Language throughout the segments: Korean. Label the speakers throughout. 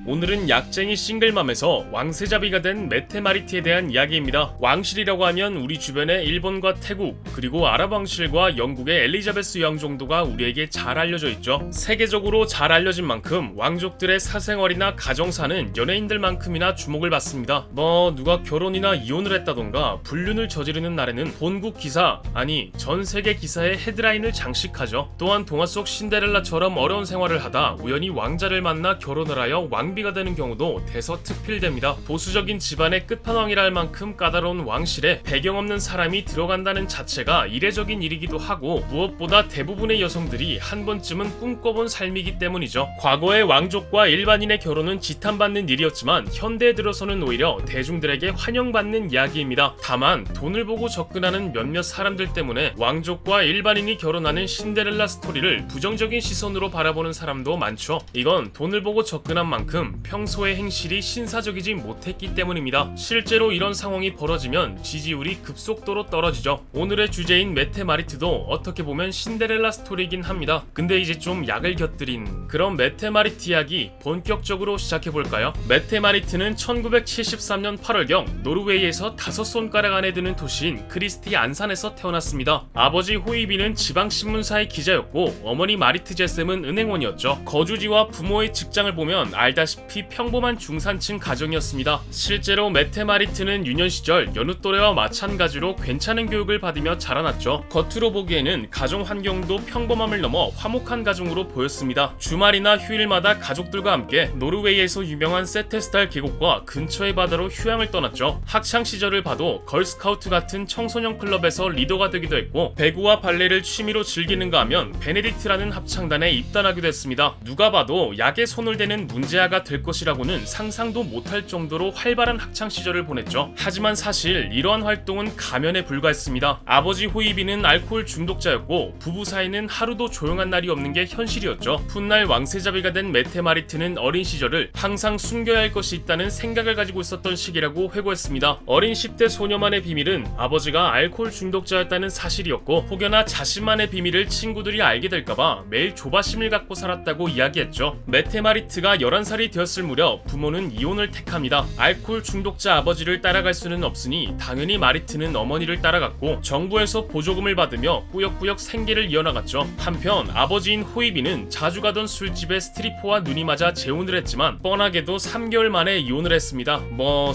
Speaker 1: 오늘은 약쟁이 싱글맘에서 왕세자비가 된 메테마리트에 대한 이야기입니다. 왕실이라고 하면 우리 주변의 일본과 태국 그리고 아랍 왕실과 영국의 엘리자베스 여왕 정도가 우리에게 잘 알려져 있죠. 세계적으로 잘 알려진 만큼 왕족들의 사생활이나 가정사는 연예인들만큼이나 주목을 받습니다. 누가 결혼이나 이혼을 했다던가 불륜을 저지르는 날에는 본국 기사, 아니 전 세계 기사의 헤드라인을 장식하죠. 또한 동화 속 신데렐라처럼 어려운 생활을 하다 우연히 왕자를 만나 결혼을 하여 왕비가 되는 경우도 대서특필됩니다. 보수적인 집안의 끝판왕이라 할 만큼 까다로운 왕실에 배경 없는 사람이 들어간다는 자체가 이례적인 일이기도 하고, 무엇보다 대부분의 여성들이 한 번쯤은 꿈꿔본 삶이기 때문이죠. 과거의 왕족과 일반인의 결혼은 지탄받는 일이었지만 현대에 들어서는 오히려 대중들에게 환영받는 이야기입니다. 다만 돈을 보고 접근하는 몇몇 사람들 때문에 왕족과 일반인이 결혼하는 신데렐라 스토리를 부정적인 시선으로 바라보는 사람도 많죠. 이건 돈을 보고 접근한 만큼 평소의 행실이 신사적이지 못했기 때문입니다. 실제로 이런 상황이 벌어지면 지지율이 급속도로 떨어지죠. 오늘의 주제인 메테마리트도 어떻게 보면 신데렐라 스토리이긴 합니다. 근데 이제 좀 약을 곁들인 그런 메테마리트 이야기 본격적으로 시작해볼까요? 메테마리트는 1973년 8월경 노르웨이에서 5손가락 안에 드는 도시인 크리스티 안산에서 태어났습니다. 아버지 호이비는 지방신문사의 기자였고 어머니 마리트 제셈은 은행원이었죠. 거주지와 부모의 직장을 보면 알다시피 평범한 중산층 가정이었습니다. 실제로 메테마리트는 유년 시절 여느 또래와 마찬가지로 괜찮은 교육을 받으며 자라났죠. 겉으로 보기에는 가정 환경도 평범함을 넘어 화목한 가정으로 보였습니다. 주말이나 휴일마다 가족들과 함께 노르웨이에서 유명한 세테스탈 계곡과 근처의 바다로 휴양을 떠났죠. 학창 시절을 봐도 걸스카우트 같은 청소년 클럽에서 리더가 되기도 했고, 배구와 발레를 취미로 즐기는가 하면 베네딕트라는 합창단에 입단하기도 했습니다. 누가 봐도 약에 손을 대는 문제아가 될 것이라고는 상상도 못할 정도로 활발한 학창 시절을 보냈죠. 하지만 사실 이러한 활동은 가면에 불과했습니다. 아버지 호이비는 알코올 중독자였고 부부 사이는 하루도 조용한 날이 없는 게 현실이었죠. 훗날 왕세자비가 된 메테마리트는 어린 시절을 항상 숨겨야 할 것이 있다는 생각을 가지고 있었던 시기라고 회고했습니다. 어린 10대 소녀만의 비밀은 아버지가 알코올 중독자였다는 사실이었고, 혹여나 자신만의 비밀을 친구들이 알게 될까봐 매일 조바심을 갖고 살았다고 이야기했죠. 메테마리트가 11살이 되었을 무렵 부모는 이혼을 택합니다. 알코올 중독자 아버지를 따라갈 수는 없으니 당연히 마리트는 어머니를 따라갔고 정부에서 보조금을 받으며 꾸역꾸역 생계를 이어나갔죠. 한편 아버지인 호이비는 자주 가던 술집에 스트리퍼와 눈이 맞아 재혼을 했지만 뻔하게도 3개월 만에 이혼을 했습니다.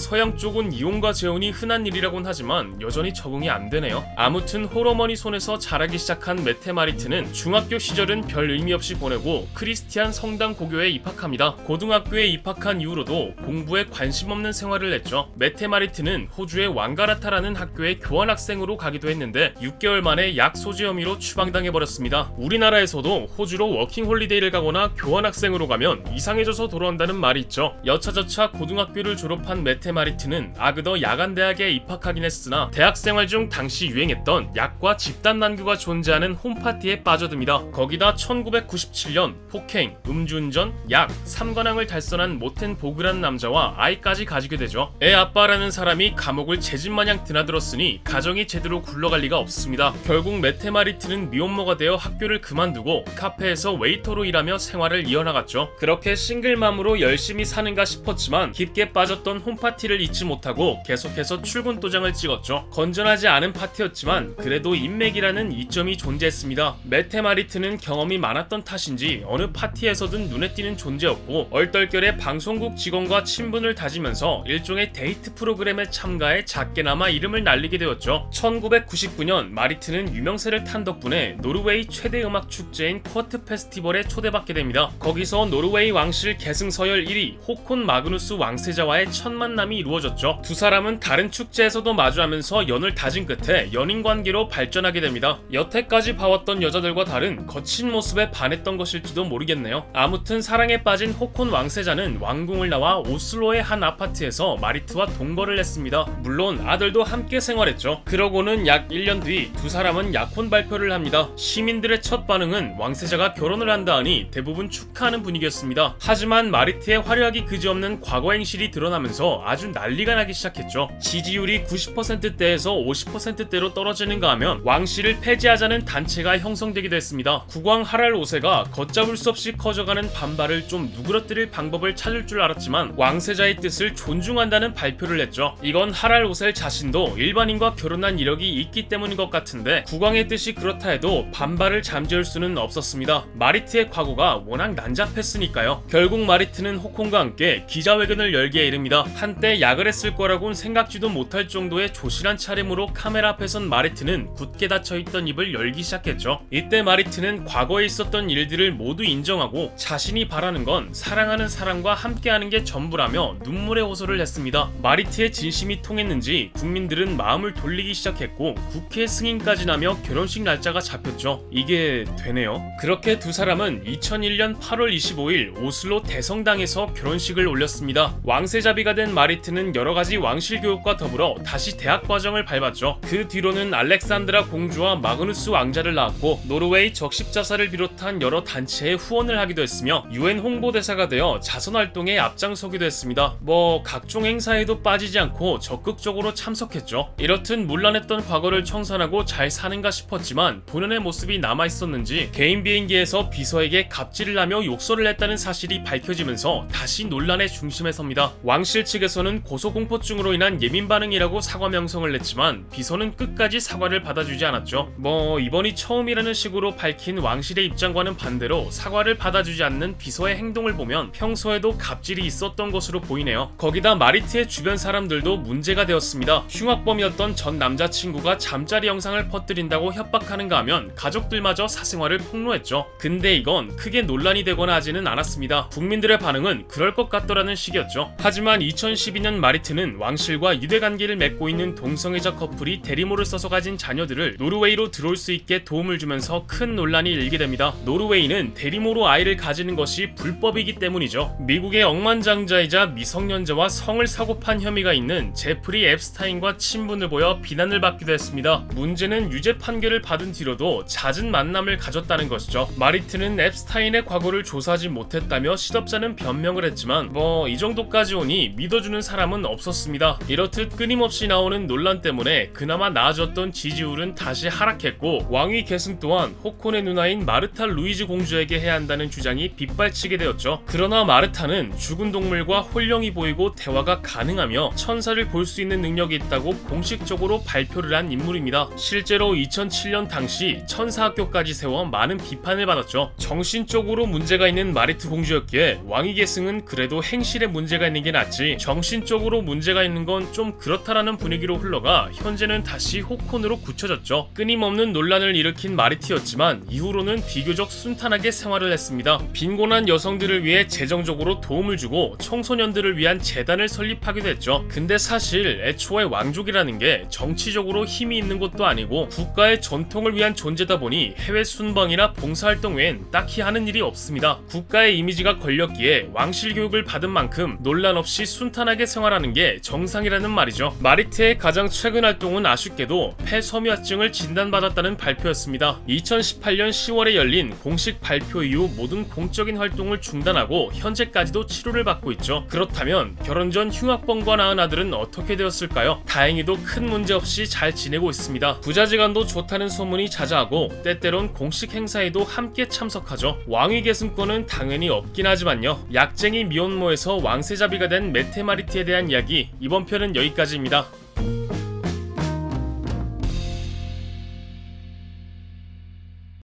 Speaker 1: 서양 쪽은 이혼과 재혼이 흔한 일이라곤 하지만 여전히 적응이 안 되네요. 아무튼 홀어머니 손에서 자라기 시작한 메테마리트는 중학교 시절은 별 의미 없이 보내고 크리스티안 성당 고교에 입학합니다. 고등학교에 입학한 이후로도 공부에 관심 없는 생활을 했죠. 메테마리트는 호주의 왕가라타라는 학교에 교환학생으로 가기도 했는데 6개월 만에 약 소지 혐의로 추방당해버렸습니다. 우리나라에서도 호주로 워킹홀리데이를 가거나 교환학생으로 가면 이상해져서 돌아온다는 말이 있죠. 여차저차 고등학교를 졸업한 메테마리트는 아그더 야간대학에 입학하긴 했으나 대학생활 중 당시 유행했던 약과 집단 난교가 존재하는 홈파티에 빠져듭니다. 거기다 1997년 폭행, 음주운전, 약, 3관왕을 달성한 모텐 보그란 남자와 아이까지 가지게 되죠. 애 아빠라는 사람이 감옥을 제집마냥 드나들었으니 가정이 제대로 굴러갈 리가 없습니다. 결국 메테마리트는 미혼모가 되어 학교를 그만두고 카페에서 웨이터로 일하며 생활을 이어나갔죠. 그렇게 싱글맘으로 열심히 사는가 싶었지만 깊게 빠졌던 홈파티를 잊지 못하고 계속해서 출근 도장을 찍었죠. 건전하지 않은 파티였지만 그래도 인맥이라는 이점이 존재했습니다. 메테마리트는 경험이 많았던 탓인지 어느 파티에서든 눈에 띄는 존재였고, 얼떨결에 방송국 직원과 친분을 다지면서 일종의 데이트 프로그램에 참가해 작게나마 이름을 날리게 되었죠. 1999년 마리트는 유명세를 탄 덕분에 노르웨이 최대 음악 축제인 쿼트 페스티벌에 초대받게 됩니다. 거기서 노르웨이 왕실 계승서열 1위 호콘 마그누스 왕세자와의 첫 만남이 이루어졌죠. 두 사람은 다른 축제에서도 마주하면서 연을 다진 끝에 연인관계로 발전하게 됩니다. 여태까지 봐왔던 여자들과 다른 거친 모습에 반했던 것일지도 모르겠네요. 아무튼 사랑에 빠진 호콘 왕세자는 왕궁을 나와 오슬로의 한 아파트에서 마리트와 동거를 했습니다. 물론 아들도 함께 생활했죠. 그러고는 약 1년 뒤 두 사람은 약혼 발표를 합니다. 시민들의 첫 반응은 왕세자가 결혼을 한다 하니 대부분 축하하는 분위기였습니다. 하지만 마리트의 화려하기 그지없는 과거 행실이 드러나면서 아주 난리가 나기 시작했죠. 지지율이 90%대에서 50%대로 떨어지는가 하면 왕실을 폐지하자는 단체가 형성되기도 했습니다. 국왕 하랄 5세가 걷잡을 수 없이 커져가는 반발을 좀 누그러뜨릴 방법 방법을 찾을 줄 알았지만 왕세자의 뜻을 존중한다는 발표를 했죠. 이건 하랄 오셀 자신도 일반인과 결혼한 이력이 있기 때문인 것 같은데 국왕의 뜻이 그렇다 해도 반발을 잠재울 수는 없었습니다. 마리트의 과거가 워낙 난잡했으니까요. 결국 마리트는 호콘과 함께 기자회견을 열기에 이릅니다. 한때 약을 했을 거라고는 생각지도 못할 정도의 조실한 차림으로 카메라 앞에 선 마리트는 굳게 닫혀있던 입을 열기 시작했죠. 이때 마리트는 과거에 있었던 일들을 모두 인정하고 자신이 바라는 건 사랑하는 사람과 함께하는 게 전부라며 눈물의 호소를 했습니다. 마리트의 진심이 통했는지 국민들은 마음을 돌리기 시작했고 국회 승인까지 나며 결혼식 날짜가 잡혔죠. 이게 되네요. 그렇게 두 사람은 2001년 8월 25일 오슬로 대성당에서 결혼식을 올렸습니다. 왕세자비가 된 마리트는 여러가지 왕실 교육과 더불어 다시 대학 과정을 밟았죠. 그 뒤로는 알렉산드라 공주와 마그누스 왕자를 낳았고 노르웨이 적십자사를 비롯한 여러 단체에 후원을 하기도 했으며 UN 홍보대사가 되어 자선활동에 앞장서기도 했습니다. 각종 행사에도 빠지지 않고 적극적으로 참석했죠. 이렇듯 문란했던 과거를 청산하고 잘 사는가 싶었지만 본연의 모습이 남아있었는지 개인 비행기에서 비서에게 갑질을 하며 욕설을 했다는 사실이 밝혀지면서 다시 논란의 중심에 섭니다. 왕실 측에서는 고소공포증으로 인한 예민 반응이라고 사과 명성을 냈지만 비서는 끝까지 사과를 받아주지 않았죠. 이번이 처음이라는 식으로 밝힌 왕실의 입장과는 반대로 사과를 받아주지 않는 비서의 행동을 보면 평소에도 갑질이 있었던 것으로 보이네요. 거기다 마리트의 주변 사람들도 문제가 되었습니다. 흉악범이었던 전 남자친구가 잠자리 영상을 퍼뜨린다고 협박하는가 하면 가족들마저 사생활을 폭로했죠. 근데 이건 크게 논란이 되거나 하지는 않았습니다. 국민들의 반응은 그럴 것 같더라는 식이었죠. 하지만 2012년 마리트는 왕실과 유대관계를 맺고 있는 동성애자 커플이 대리모를 써서 가진 자녀들을 노르웨이로 들어올 수 있게 도움을 주면서 큰 논란이 일게 됩니다. 노르웨이는 대리모로 아이를 가지는 것이 불법이기 때문이죠. 미국의 억만장자이자 미성년자와 성을 사고판 혐의가 있는 제프리 앱스타인과 친분을 보여 비난을 받기도 했습니다. 문제는 유죄 판결을 받은 뒤로도 잦은 만남을 가졌다는 것이죠. 마리트는 앱스타인의 과거를 조사하지 못했다며 시덥잖은 변명을 했지만 이 정도까지 오니 믿어주는 사람은 없었습니다. 이렇듯 끊임없이 나오는 논란 때문에 그나마 나아졌던 지지율은 다시 하락했고 왕위 계승 또한 호콘의 누나인 마르타 루이즈 공주에게 해야 한다는 주장이 빗발치게 되었죠. 그러나 마르타는 죽은 동물과 홀령이 보이고 대화가 가능하며 천사를 볼 수 있는 능력이 있다고 공식적으로 발표를 한 인물입니다. 실제로 2007년 당시 천사학교까지 세워 많은 비판을 받았죠. 정신적으로 문제가 있는 마리트 공주였기에 왕위 계승은 그래도 행실에 문제가 있는 게 낫지 정신적으로 문제가 있는 건 좀 그렇다라는 분위기로 흘러가 현재는 다시 호콘으로 굳혀졌죠. 끊임없는 논란을 일으킨 마리트였지만 이후로는 비교적 순탄하게 생활을 했습니다. 빈곤한 여성들을 위해 재정적으로 도움을 주고 청소년들을 위한 재단을 설립하기도 했죠. 근데 사실 애초에 왕족이라는 게 정치적으로 힘이 있는 것도 아니고 국가의 전통을 위한 존재다 보니 해외 순방이나 봉사활동 외엔 딱히 하는 일이 없습니다. 국가의 이미지가 걸렸기에 왕실 교육을 받은 만큼 논란 없이 순탄하게 생활하는 게 정상이라는 말이죠. 마리트의 가장 최근 활동은 아쉽게도 폐섬유화증을 진단받았다는 발표였습니다. 2018년 10월에 열린 공식 발표 이후 모든 공적인 활동을 중단하고 현재까지도 치료를 받고 있죠. 그렇다면 결혼 전 흉악범과 낳은 아들은 어떻게 되었을까요? 다행히도 큰 문제 없이 잘 지내고 있습니다. 부자지간도 좋다는 소문이 자자하고 때때론 공식 행사에도 함께 참석하죠. 왕위 계승권은 당연히 없긴 하지만요. 약쟁이 미혼모에서 왕세자비가 된 메테마리트에 대한 이야기 이번 편은 여기까지입니다.